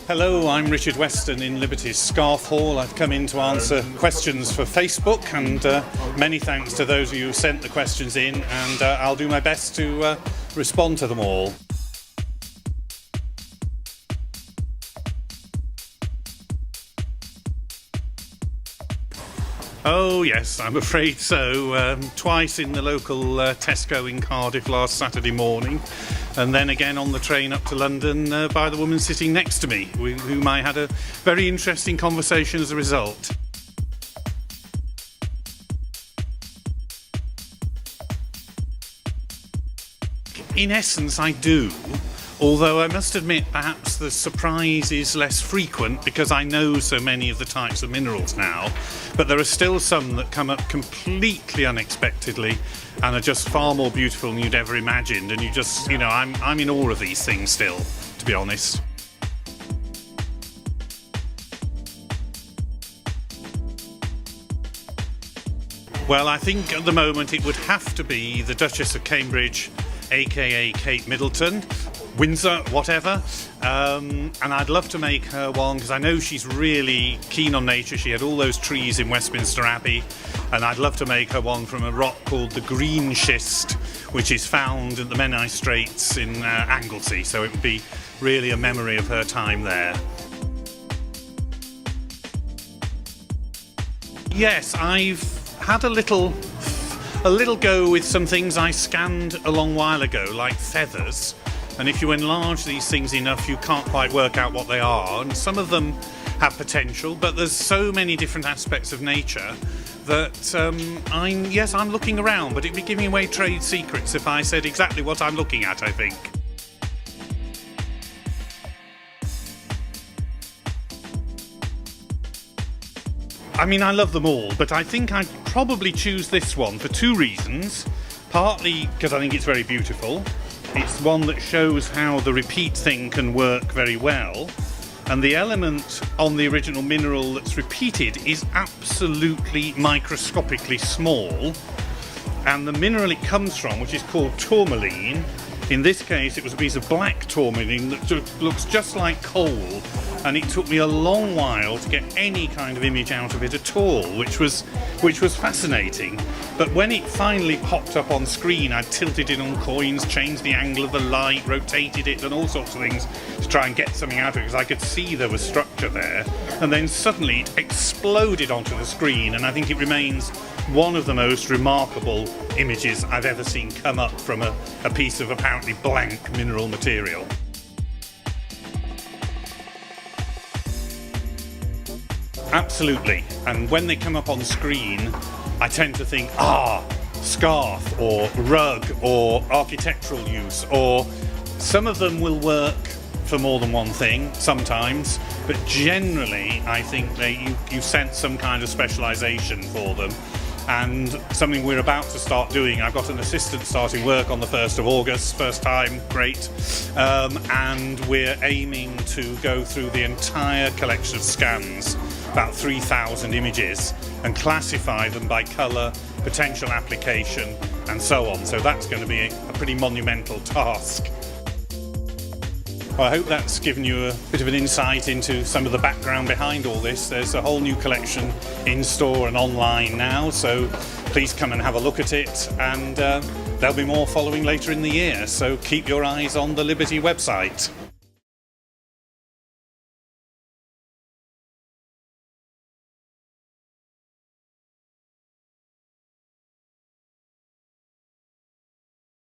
Hello, I'm Richard Weston in Liberty's Scarf Hall. I've come in to answer questions for Facebook, and many thanks to those of you who sent the questions in, and I'll do my best to respond to them all. Oh yes, I'm afraid so. Twice in the local Tesco in Cardiff last Saturday morning, and then again on the train up to London by the woman sitting next to me, with whom I had a very interesting conversation as a result. In essence, I do. Although I must admit, perhaps the surprise is less frequent because I know so many of the types of minerals now, but there are still some that come up completely unexpectedly and are just far more beautiful than you'd ever imagined, and I'm in awe of these things still, to be honest. Well, I think at the moment it would have to be the Duchess of Cambridge, aka Kate Middleton, Windsor, whatever, and I'd love to make her one because I know she's really keen on nature. She had all those trees in Westminster Abbey, and I'd love to make her one from a rock called the Green Schist, which is found at the Menai Straits in Anglesey, so it would be really a memory of her time there. Yes, I've had a little go with some things I scanned a long while ago, like feathers. And if you enlarge these things enough, you can't quite work out what they are. And some of them have potential, but there's so many different aspects of nature that I'm looking around, but it'd be giving away trade secrets if I said exactly what I'm looking at, I think. I mean, I love them all, but I think I'd probably choose this one for two reasons. Partly because I think it's very beautiful. It's one that shows how the repeat thing can work very well, and the element on the original mineral that's repeated is absolutely microscopically small, and the mineral it comes from, which is called tourmaline, in this case it was a piece of black tourmaline that looks just like coal, and it took me a long while to get any kind of image out of it at all, which was fascinating. But when it finally popped up on screen, I tilted it on coins, changed the angle of the light, rotated it, and all sorts of things to try and get something out of it, because I could see there was structure there. And then suddenly it exploded onto the screen, and I think it remains one of the most remarkable images I've ever seen come up from a piece of apparently blank mineral material. Absolutely, and when they come up on screen, I tend to think, scarf, or rug, or architectural use, or some of them will work for more than one thing, sometimes, but generally I think you sense some kind of specialisation for them, and something we're about to start doing. I've got an assistant starting work on the 1st of August, first time, great, and we're aiming to go through the entire collection of scans, about 3,000 images, and classify them by colour, potential application, and so on. So that's going to be a pretty monumental task. Well, I hope that's given you a bit of an insight into some of the background behind all this. There's a whole new collection in store and online now, so please come and have a look at it, and there'll be more following later in the year, so keep your eyes on the Liberty website.